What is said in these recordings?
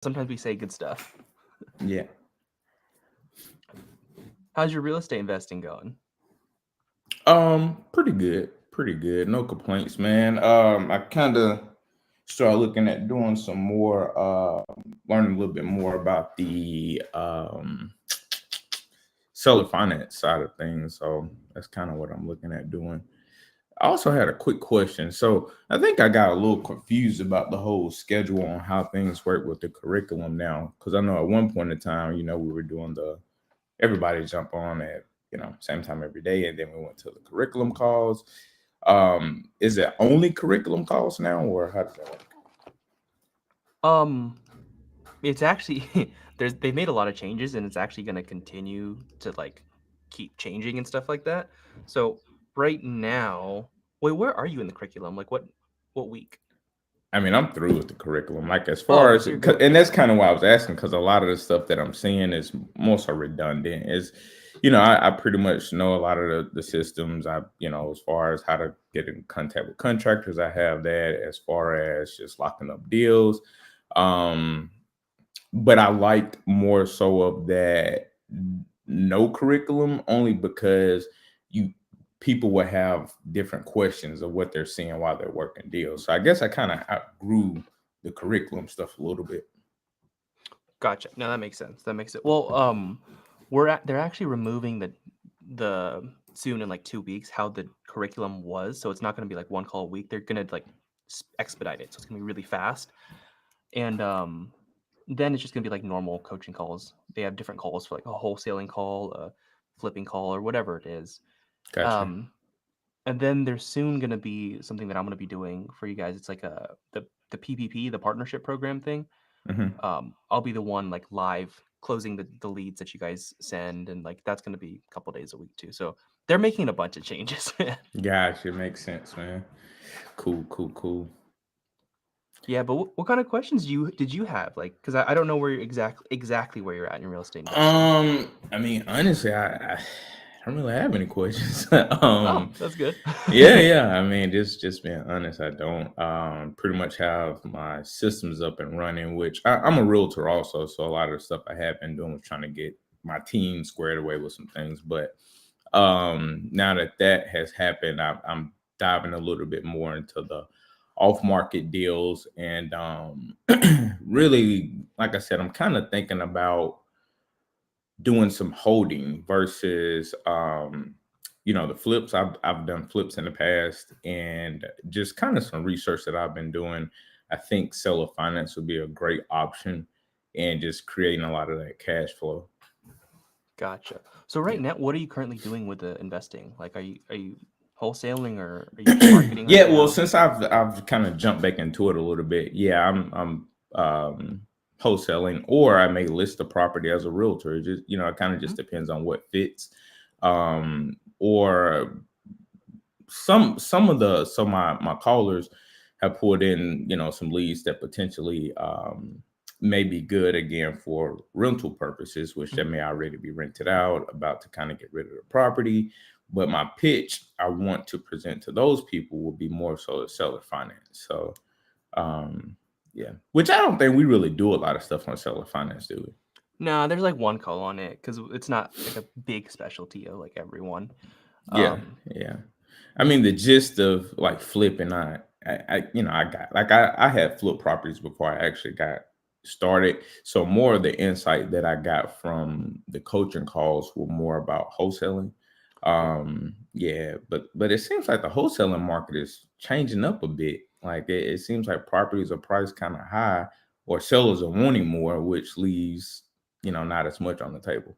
Sometimes we say good stuff. Yeah. How's your real estate investing going? Pretty good. Pretty good. No complaints, man. I kind of started looking at doing some more, learning a little bit more about the seller finance side of things. So that's kind of what I'm looking at doing. I also had a quick question. So I think I got a little confused about the whole schedule on how things work with the curriculum now. Because I know at one point in time, we were doing the everybody jump on at same time every day, and then we went to the curriculum calls. Is it only curriculum calls now, or how does that work? Um, it's actually they've made a lot of changes, and it's actually going to continue to like keep changing and stuff like that. So right now, wait, where are you in the curriculum? Like what week? I mean, I'm through with the curriculum. Like as Oh, far okay, as, so you're good with and it. that's kind of why I was asking, because a lot of the stuff that I'm seeing is more so redundant. I pretty much know a lot of the systems. As far as how to get in contact with contractors, I have that. As far as just locking up deals, um, but I liked more so of that no curriculum only because you people will have different questions of what they're seeing while they're working deals. So I guess I kind of outgrew the curriculum stuff a little bit. Gotcha. No, that makes sense. That makes it. Well, they're actually removing the soon in like 2 weeks how the curriculum was, so it's not going to be like one call a week. They're gonna like expedite it, so it's gonna be really fast. And then it's just gonna be like normal coaching calls. They have different calls for like a wholesaling call, a flipping call, or whatever it is. Gotcha. Um, and then there's soon gonna be something that I'm gonna be doing for you guys. It's like the PPP, the partnership program thing. Hmm. I'll be the one like live closing the leads that you guys send, and like that's gonna be a couple days a week too. So they're making a bunch of changes, man. Gotcha. Makes sense, man. Cool, cool, cool. Yeah, but what kind of questions did you have? Like, because I don't know where you're exactly where you're at in your real estate investing. I mean, honestly, I don't really have any questions. Oh, that's good. Yeah, yeah. I mean, just being honest, I don't pretty much have my systems up and running, which I'm a realtor also, so a lot of the stuff I have been doing was trying to get my team squared away with some things. But now that that has happened, I'm diving a little bit more into the off market deals, and really, like I said, I'm kind of thinking about doing some holding versus the flips. I've done flips in the past, and just kind of some research that I've been doing. I think seller finance would be a great option, and just creating a lot of that cash flow. Gotcha. So right Yeah. now, what are you currently doing with the investing? Like, are you wholesaling or are you just marketing right Yeah, well, now? since I've kind of jumped back into it a little bit, yeah, I'm wholesaling, or I may list the property as a realtor. It just it kind of Mhm. just depends on what fits. Or some of the so my callers have pulled in some leads that potentially may be good again for rental purposes, which Mhm. that may already be rented out, about to kind of get rid of the property. But my pitch I want to present to those people will be more so the seller finance. So um yeah, which I don't think we really do a lot of stuff on seller finance, do we? No, there's like one call on it because it's not like a big specialty of like everyone. Yeah, Um, yeah. I mean, the gist of like flipping, I got like I had flip properties before I actually got started. So more of the insight that I got from the coaching calls were more about wholesaling. Yeah, but it seems like the wholesaling market is changing up a bit. Like it seems like properties are priced kind of high, or sellers are wanting more, which leaves not as much on the table.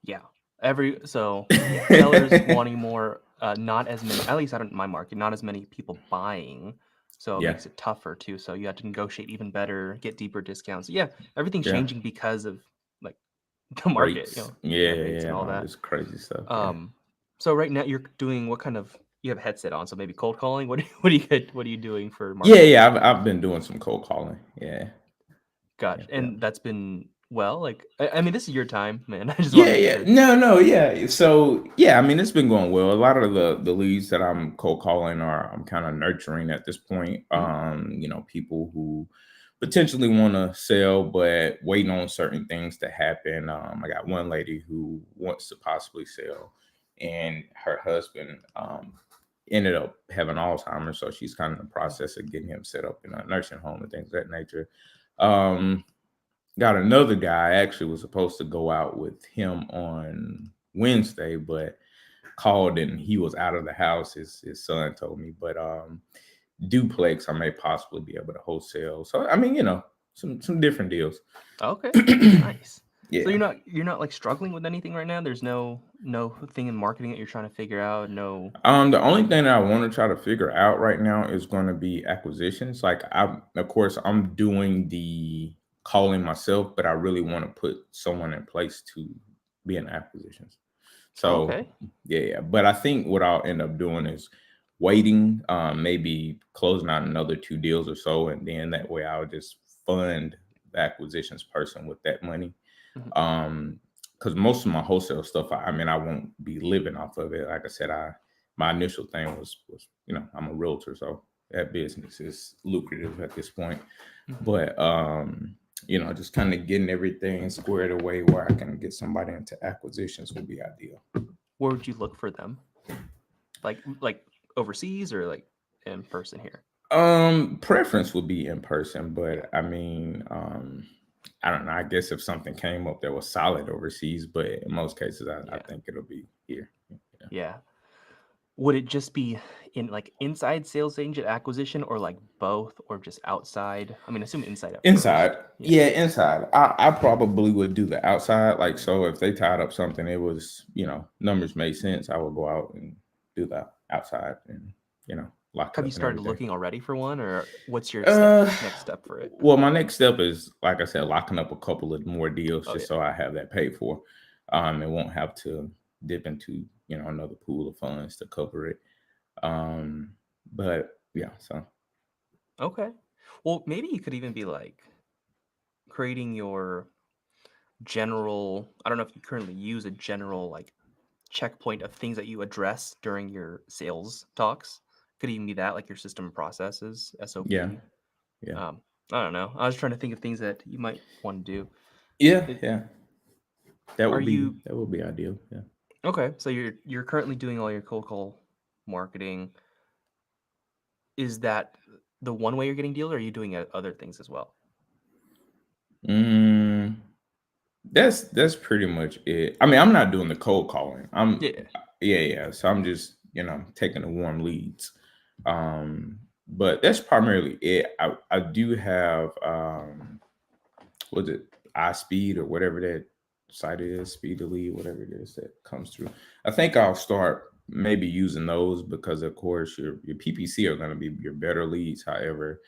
yeah, yeah, sellers wanting more, not as many. At least I don't in my market, not as many people buying, so it Yeah, makes it tougher too. So you have to negotiate even better, get deeper discounts. Yeah, everything's yeah. changing because of like the market, Rates. yeah, Yeah, rates yeah, and and all all that. this crazy stuff. Yeah. Um, so right now you're doing what kind of you have a headset on, so maybe cold calling. What are you doing for Yeah, marketing? yeah. I've been doing some cold calling. Yeah. Gotcha, Yep, yep. and that's been well. Like I mean, this is your time, man. I just want to Yeah, make yeah. sure. No, no, yeah. So yeah, I mean it's been going well. A lot of the leads that I'm cold calling are I'm kind of nurturing at this point. Mhm. People who potentially want to sell, but waiting on certain things to happen. I got one lady who wants to possibly sell, and her husband ended up having Alzheimer's, so she's kind of in the process of getting him set up in a nursing home and things of that nature. Um, got another guy. I actually was supposed to go out with him on Wednesday, but called and he was out of the house. His son told me, but duplex I may possibly be able to wholesale. So I mean, some different deals. Okay, nice. So Yeah. you're not like struggling with anything right now. There's no thing in marketing that you're trying to figure out. No. The only thing that I want to try to figure out right now is going to be acquisitions. Like of course, I'm doing the calling myself, but I really want to put someone in place to be in acquisitions. So Okay. yeah. But I think what I'll end up doing is waiting, maybe closing out another 2 deals or so, and then that way I'll just fund the acquisitions person with that money. Mhm. Um, because most of my wholesale stuff, I mean, I won't be living off of it. Like I said, my initial thing was I'm a realtor, so that business is lucrative at this point. Mhm. But just kind of getting everything squared away where I can get somebody into acquisitions would be ideal. Where would you look for them? Like overseas or like in person here? Preference would be in person, Yeah. but I mean, I don't know. I guess if something came up that was solid overseas, but in most cases, I Yeah. think it'll be here. Yeah. Yeah. Would it just be in like inside sales agent acquisition or like both or just outside? I mean, assume inside at Inside, first. Yeah. yeah, inside. I probably would do the outside. Like, so if they tied up something, it was, numbers made sense. I would go out and do the outside and, lock it Have you up and started everything. looking already for one or what's your Uh, next step for it? well, my next step is, like I said, locking up a couple of more deals Oh just yeah. so I have that paid for. And won't have to dip into, another pool of funds to cover it. Um, but yeah, so Okay. Well, maybe you could even be like creating your general, I don't know if you currently use a general like checkpoint of things that you address during your sales talks. Could even be that, like your system processes, yeah, SOP. yeah, Um, I don't know. I was trying to think of things that you might want to do. yeah, It, yeah. That are would be you that would be ideal. Yeah. okay? So you're currently doing all your cold call marketing. Is that the one way you're getting deals, or are you doing other things as well? Mm, that's pretty much it. I mean, I'm not doing the cold calling. Yeah. Yeah, yeah. So I'm just, taking the warm leads. But that's primarily it. I do have what's it, iSpeed or whatever that site is, Speedily, whatever it is that comes through. I think I'll start maybe using those because of course your PPC are gonna be your better leads. However,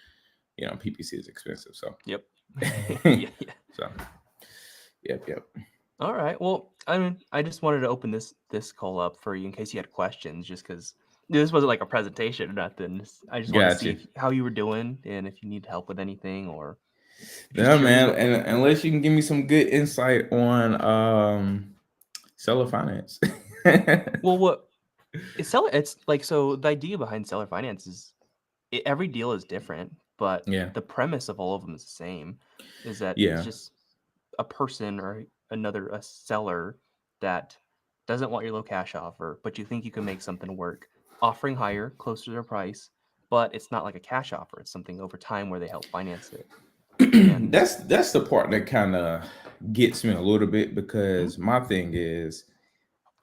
PPC is expensive. So Yep. Yeah. Yeah. so yep. All right. Well, I mean, I just wanted to open this call up for you in case you had questions, just because this wasn't like a presentation or nothing. I just wanted to see Gotcha. if how you were doing and if you need help with anything, or just Yeah, curious man. what. And unless you can give me some good insight on seller finance. Well, what it's seller. It's like so. The idea behind seller finance is every deal is different, but Yeah. the premise of all of them is the same. Is that it's Yeah. just a person or a seller that doesn't want your low cash offer, but you think you can make something work, offering higher, closer to their price, but it's not like a cash offer. It's something over time where they help finance it. And That's the part that kind of gets me a little bit mhm, because my thing is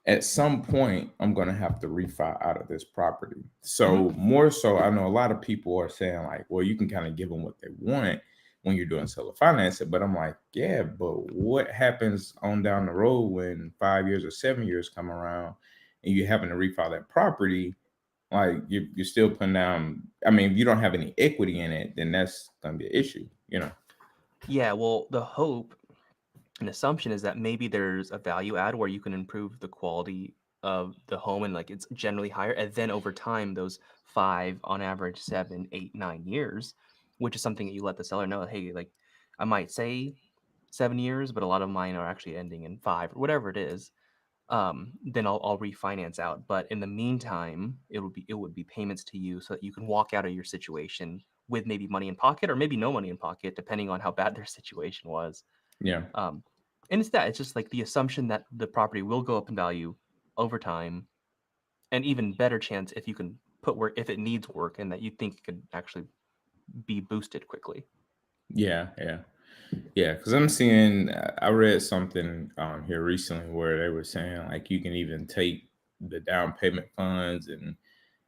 at some point I'm gonna have to refi out of this property. mhm. So more so, I know a lot of people are saying like, well, you can kind of give them what they want when you're doing seller financing, but I'm like, yeah, but what happens on down the road when 5 years or 7 years come around and you're having to refi that property? Like you're still putting down. I mean, if you don't have any equity in it, then that's gonna be an issue. Yeah, well, the hope and assumption is that maybe there's a value add where you can improve the quality of the home and like it's generally higher. And then over time, those 5, on average 7, 8, 9 years, which is something that you let the seller know, hey, like I might say 7 years, but a lot of mine are actually ending in 5 or whatever it is. Then I'll refinance out. But in the meantime, it would be payments to you so that you can walk out of your situation with maybe money in pocket or maybe no money in pocket, depending on how bad their situation was. Yeah. Um, and it's just like the assumption that the property will go up in value over time, and even better chance if you can put work if it needs work and that you think it could actually be boosted quickly. Yeah. Yeah. Yeah, because I'm seeing, I read something here recently where they were saying like you can even take the down payment funds and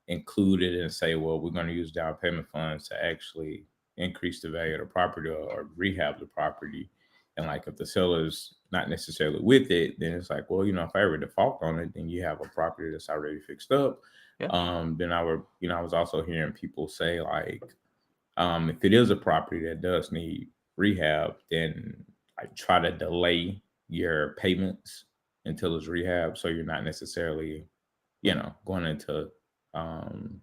include it and say, well, we're going to use down payment funds to actually increase the value of the property or rehab the property. And like if the seller's not necessarily with it, then it's like, well, if I ever default on it, then you have a property that's already fixed up. Yeah. Then I was also hearing people say like, if it is a property that does need rehab, then like try to delay your payments until it's rehab, so you're not necessarily, going into, um,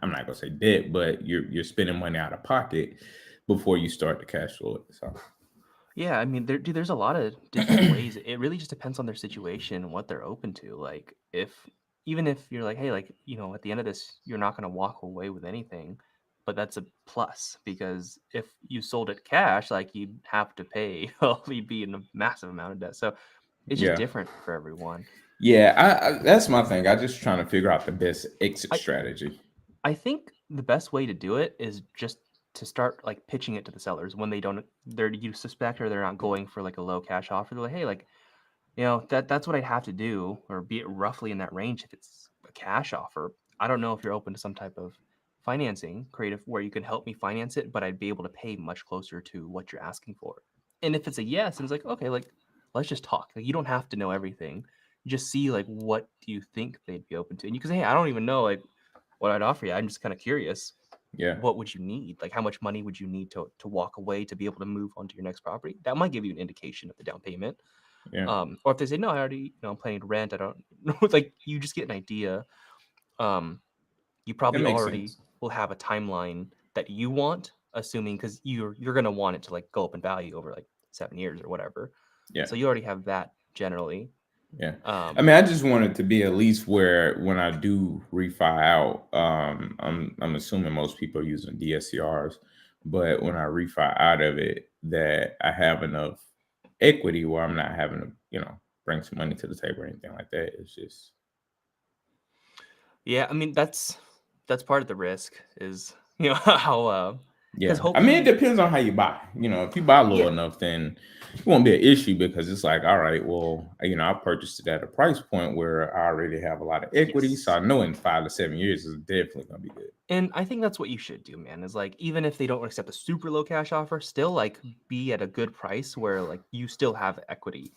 I'm not gonna say debt, but you're spending money out of pocket before you start to cash flow it. So Yeah, I mean, there's a lot of different ways. It really just depends on their situation and what they're open to. Like, even if you're like, hey, like, at the end of this, you're not going to walk away with anything, but that's a plus because if you sold it cash, like, you'd have to pay, well, you'd be in a massive amount of debt. So it's just yeah, different for everyone. yeah, I that's my thing. I just trying to figure out the best exit I strategy. I think the best way to do it is just to start like pitching it to the sellers when you suspect or they're not going for like a low cash offer. They're like, hey, like, that's what I'd have to do, or be it roughly in that range if it's a cash offer. I don't know if you're open to some type of financing, creative, where you can help me finance it, but I'd be able to pay much closer to what you're asking for. And if it's a yes, and it's like, okay, like, let's just talk. Like, you don't have to know everything. You just see like what do you think they'd be open to. And you can say, hey, I don't even know like what I'd offer you. I'm just kind of curious. Yeah, What would you need? Like, how much money would you need to walk away to be able to move on to your next property? That might give you an indication of the down payment. yeah, Or if they say, no, I already, I'm planning to rent. I don't know. Like, you just get an idea. Um, you that probably makes already sense. will have a timeline that you want, assuming because you're gonna want it to like go up in value over like 7 years or whatever. Yeah. So you already have that generally. Yeah. I Um, mean, I just want it to be at least where when I do refi out, I'm assuming most people are using DSCRs, but when I refi out of it, that I have enough equity where I'm not having to, bring some money to the table or anything like that. It's just yeah, I mean that's part of the risk is how because yeah. I mean, it hopefully depends on how you buy. If you buy low yeah enough, then it won't be an issue because it's like, all right, well, I purchased it at a price point where I already have a lot of equity, so yes. I know in 5 to 7 years is definitely gonna be good. And I think that's what you should do, man. Is like even if they don't accept a super low cash offer, still like be at a good price where like you still have equity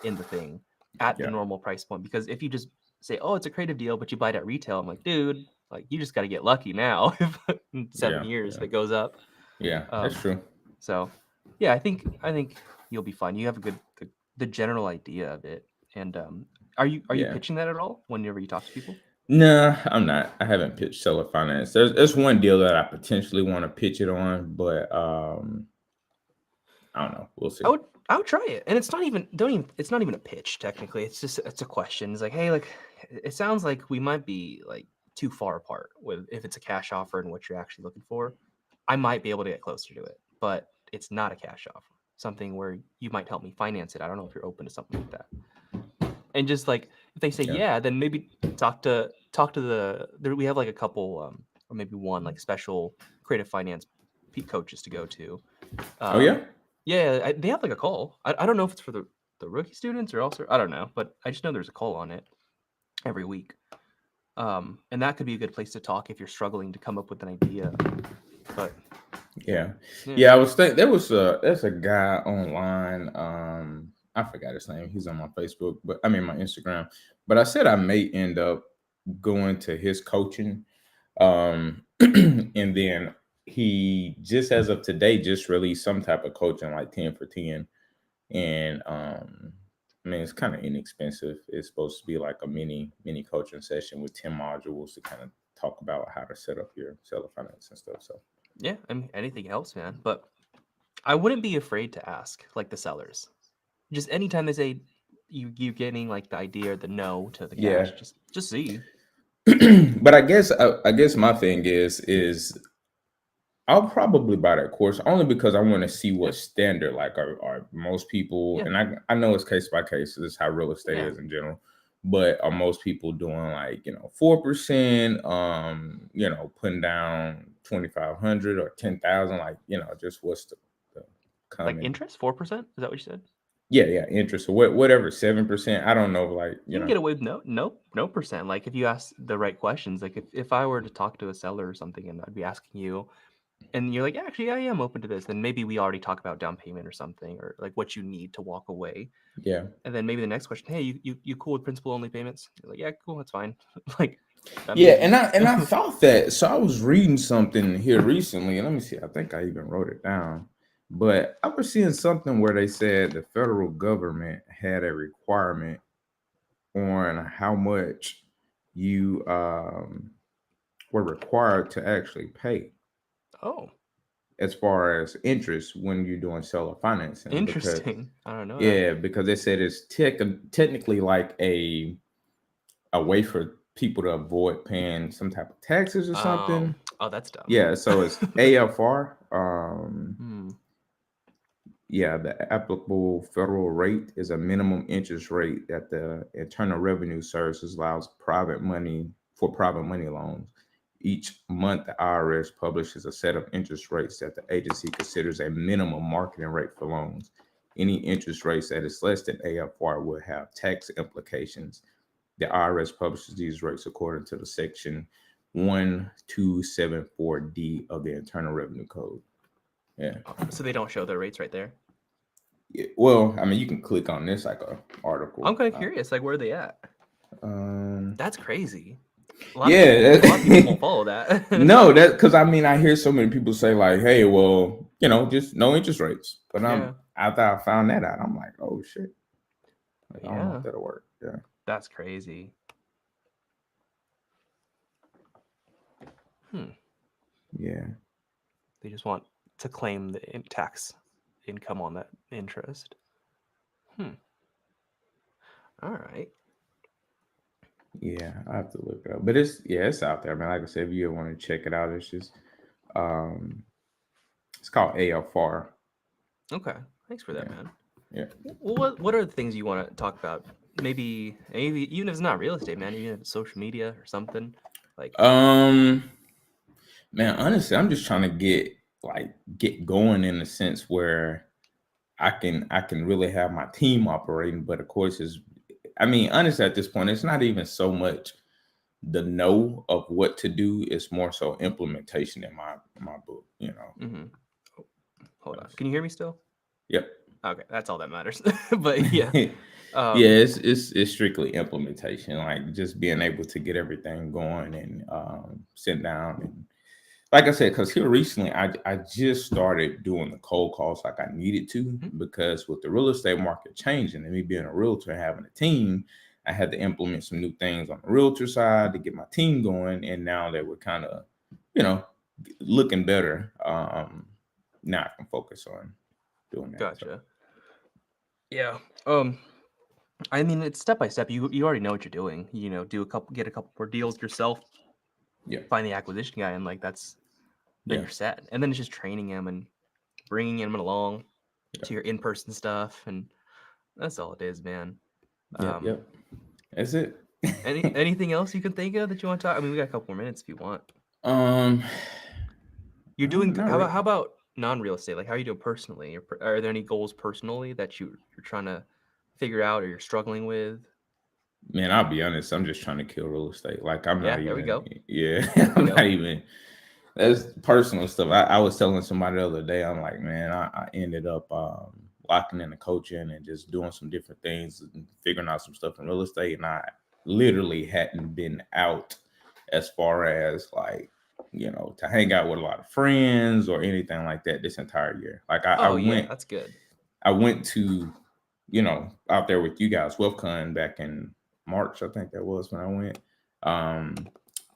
in the thing at the Yeah, normal price point. Because if you just say, "Oh, it's a creative deal," but you buy it at retail, I'm like, dude, like you just got to get lucky now if in seven yeah, years if yeah, it goes up. yeah. That's Um, true. so yeah, I think you'll be fine. You have a good the general idea of it. And are you Yeah. pitching that at all whenever you talk to people? Nah, I'm not. I haven't pitched seller finance. There's one deal that I potentially want to pitch it on, but I don't know. We'll I see. would I would try it. And it's not even don't even it's not even a pitch technically. It's a question. It's like, "Hey, like it sounds like we might be like too far apart with if it's a cash offer and what you're actually looking for. I might be able to get closer to it, but it's not a cash offer. Something where you might help me finance it. I don't know if you're open to something like that." And just like if they say Yeah. yeah, then maybe talk to we have like a couple or maybe one like special creative finance coaches to go to. Oh um yeah. yeah, they have like a call. I don't know if it's for the rookie students or also I don't know, but I just know there's a call on it every week. And that could be a good place to talk if you're struggling to come up with an idea. But Yeah. yeah, Yeah. I was think there's a guy online. I forgot his name. He's on my Facebook, but I mean my Instagram. But I said I may end up going to his coaching. And then he just as of today just released some type of coaching like 10 for 10. And I mean it's kind of inexpensive. It's supposed to be like a mini coaching session with 10 modules to kind of talk about how to set up your seller finance and stuff. So yeah, I mean anything helps, man. But I wouldn't be afraid to ask like the sellers. Just anytime they say you getting like the idea or the no to the yeah. cash, just see. But I guess my thing is I'll probably buy that course only because I want to see Yeah. what standard like are most people, Yeah. and I know it's case by case. This is how real estate Yeah. is in general, but are most people doing like 4%? Putting down 2,500 or 10,000, like just what's the Like common. interest, 4%? Is that what you said? Yeah, interest or whatever 7%. I don't know, like You can get away with no percent. Like if you ask the right questions, like if I were to talk to a seller or something and I'd be asking you and you're like, yeah, actually I am open to this, then maybe we already talk about down payment or something or like what you need to walk away. yeah. And then maybe the next question, hey, you cool with principal only payments? You're like, yeah, cool, that's fine. Like that Yeah, maybe and I thought that. So I was reading something here recently, and let me see. I think I even wrote it down. But I was seeing something where they said the federal government had a requirement on how much you were required to actually pay oh, as far as interest when you're doing seller financing. Because interesting. I don't know that. yeah, because they said it's technically like a way for people to avoid paying some type of taxes or something. Oh, that's dumb. Yeah, so it's AFR. Hmm. Yeah, the applicable federal rate is a minimum interest rate that the Internal Revenue Service allows private money loans. Each month, the IRS publishes a set of interest rates that the agency considers a minimum marketing rate for loans. Any interest rates that is less than AFR will have tax implications. The IRS publishes these rates according to the section 1274D of the Internal Revenue Code. Yeah. So they don't show their rates right there. Well, I mean, you can click on this like a I'm article. kind of curious. Like, where are they at? Um, That's crazy. yeah. A lot of people won't follow that. No, that because I mean, I hear so many people say like, "Hey, well, just no interest rates." But Yeah. after I found that out, I'm like, "Oh shit!" Like, I don't know Yeah. if that'll work. Yeah. That's crazy. Hmm. Yeah. They just want to claim the tax income on that interest. Hmm. All right. Yeah, I have to look it up. But it's out there, man. Like I said, if you ever want to check it out, um it's called AFR. Okay. Thanks for that, Yeah. man. Yeah. Well, what are the things you want to talk about? Maybe even if it's not real estate, man. Even if it's social media or something. Like, Um Man, honestly, I'm just trying to get going in the sense where I can really have my team operating, but of course is I mean, honestly, at this point, it's not even so much the know of what to do, it's more so implementation in my book. hmm hold on. Can you hear me still? Yep. Okay, that's all that matters. But yeah. Yeah, Um. it's strictly implementation, like just being able to get everything going and sit down and like I said, because here recently I just started doing the cold calls like I needed to mhm, because with the real estate market changing and me being a realtor and having a team, I had to implement some new things on the realtor side to get my team going. And now that we're kind of, you know, looking better, now I can focus on doing that. So Gotcha. Yeah. I mean, it's step by step. You already know what you're doing. Get a couple more deals yourself. yeah, Find the acquisition guy, and like then yeah, you're set. And then it's just training him and bringing him along yeah, to your in person stuff, and that's all it is, man. yep, Um, yep. That's it. anything else you can think of that you want to talk? I mean, we got a couple more minutes if you want. um, You're doing. not How really. about non real estate? Like, how are you doing personally? Are there any goals personally that you're trying to figure out or you're struggling with? Man, I'll be honest. I'm just trying to kill real estate. Like I'm not Yeah, there we even. go. Yeah, There we I'm not go. even. That's personal stuff. I was telling somebody the other day. I'm like, man, I ended up locking in the coaching and just doing some different things and figuring out some stuff in real estate. And I literally hadn't been out as far as like to hang out with a lot of friends or anything like that this entire year. Like I Oh yeah, went that's good. I went to, out there with you guys, WealthCon back in March, I think that was when I went. Um,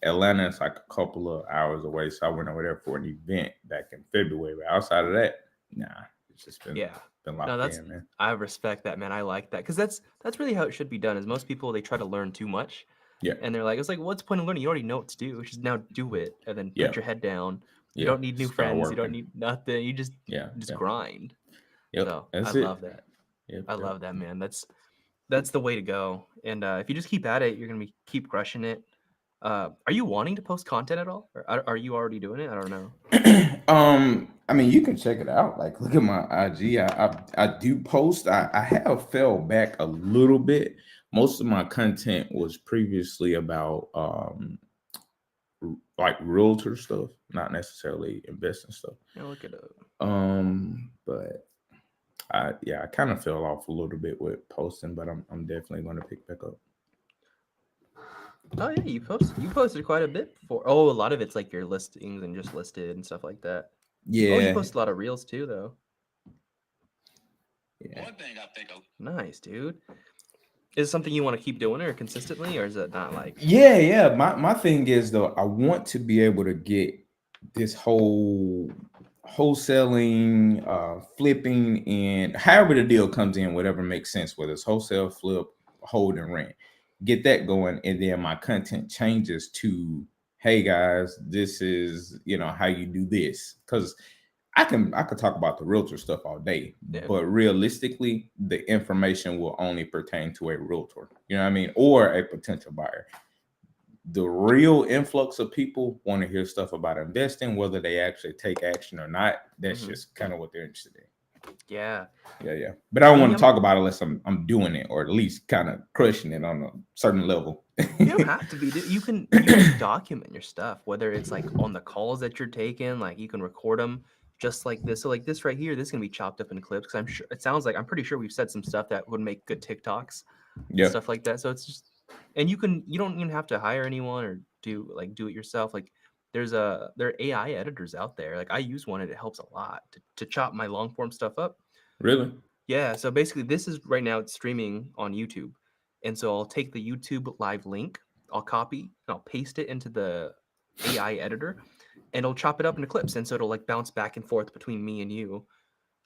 Atlanta is like a couple of hours away, so I went over there for an event back in February. But outside of that, nah, it's just been Yeah. been No, locked that's in, man. I respect that, man. I like that because that's really how it should be done. Is most people they try to learn too much, Yeah, and they're like, it's like, what's the point of learning? You already know what to do. Just now do it, and then yeah, put your head down You Yeah, don't need new start friends. You don't working. need nothing. You just Yeah, yeah. grind. Yep, So I that's it. love that. Yep, I yep. love that, man. That's the way to go. And if you just keep at it, you're gonna be keep crushing it. Are you wanting to post content at all, or are you already doing it? I don't know. I mean, you can check it out. Like, look at my IG. I do post. I have fell back a little bit. Most of my content was previously about like realtor stuff, not necessarily investing stuff. Yeah, look it up. But I kind of fell off a little bit with posting, but I'm definitely going to pick back up. Oh yeah, you posted quite a bit before. Oh, a lot of it's like your listings and just listed and stuff like that. Oh, you Yeah, post a lot of reels too, though. yeah. One thing I think of. Nice, dude. Is it something you want to keep doing or consistently, or is it not like? Yeah. My thing is though, I want to be able to get this whole wholesaling, flipping, and however the deal comes in, whatever makes sense, whether it's wholesale, flip, hold, and rent, get that going, and then my content changes to, hey guys, this is how you do this, because I could talk about the realtor stuff all day, Yeah. but realistically, the information will only pertain to a realtor. You know what I mean? Or a potential buyer. The real influx of people want to hear stuff about investing, whether they actually take action or not. That's Mhm. just kind of what they're interested in. Yeah. Yeah. But I don't want Me, to talk about it unless I'm doing it, or at least kind of crushing it on a certain level. You don't have to be. You can document your stuff, whether it's like on the calls that you're taking, like you can record them just like this. So like this right here, this can be chopped up in clips because I'm sure it sounds like I'm pretty sure we've said some stuff that would make good TikToks and Yeah, stuff like that. So it's just, and you don't even have to hire anyone or do it yourself. Like there are AI editors out there. Like I use one and it helps a lot to chop my long form stuff up. really. Yeah, so basically this is right now it's streaming on YouTube. And so I'll take the YouTube live link, I'll copy and I'll paste it into the AI editor and it'll chop it up into clips. And so it'll like bounce back and forth between me and you,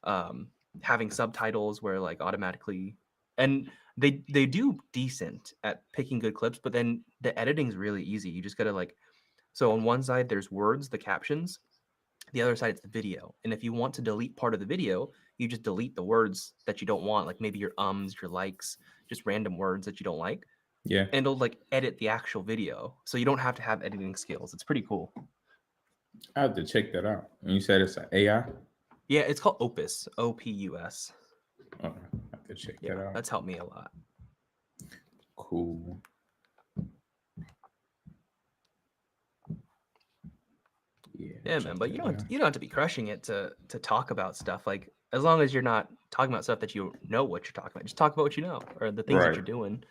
um, having subtitles where like automatically and they do decent at picking good clips, but then the editing's really easy. You just gotta like so on one side there's words, the captions, the other side it's the video. And if you want to delete part of the video, you just delete the words that you don't want, like maybe your ums, your likes, just random words that you don't like, Yeah, and it'll like edit the actual video. So you don't have to have editing skills. It's pretty cool. I have to check that out. And you said it's an AI. Yeah, it's called Opus, Opus. Okay, I have to check Yeah, that out. that's helped me a lot. Cool. Yeah, man. But you don't have to be crushing it to talk about stuff. Like as long as you're not talking about stuff that you know what you're talking about, just talk about what you know or the things that Right. you're doing.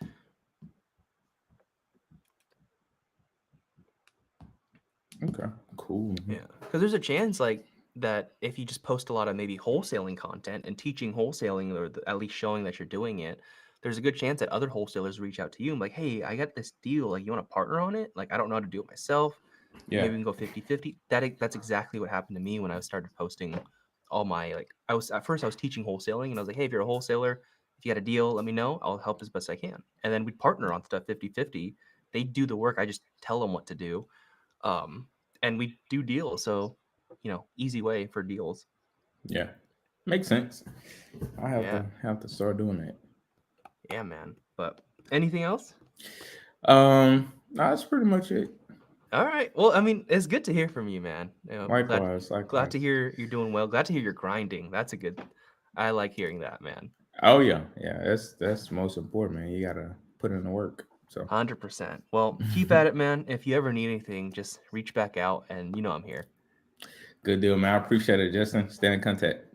Okay. Cool. Yeah, because there's a chance like that if you just post a lot of maybe wholesaling content and teaching wholesaling or at least showing that you're doing it, there's a good chance that other wholesalers reach out to you and be like, hey, I got this deal. Like, you want to partner on it? Like, I don't know how to do it myself. Yeah. Maybe we can go 50-50. That's exactly what happened to me when I started posting all my like I was at first I was teaching wholesaling and I was like, hey, if you're a wholesaler, if you got a deal, let me know. I'll help as best I can. And then we'd partner on stuff 50-50. They do the work. I just tell them what to do. Um, and we do deals. So, easy way for deals. Yeah. Makes sense. I have Yeah. to start doing that. Yeah, man. But anything else? No, that's pretty much it. All right. Well, I mean, it's good to hear from you, man. Likewise, Glad to likewise. hear you're doing well. Glad to hear you're grinding. I like hearing that, man. Oh yeah, yeah. That's most important, man. You gotta put in the work. So 100%. Well, keep at it, man. If you ever need anything, just reach back out and I'm here. good deal, man. I appreciate it, Justin. Stay in contact.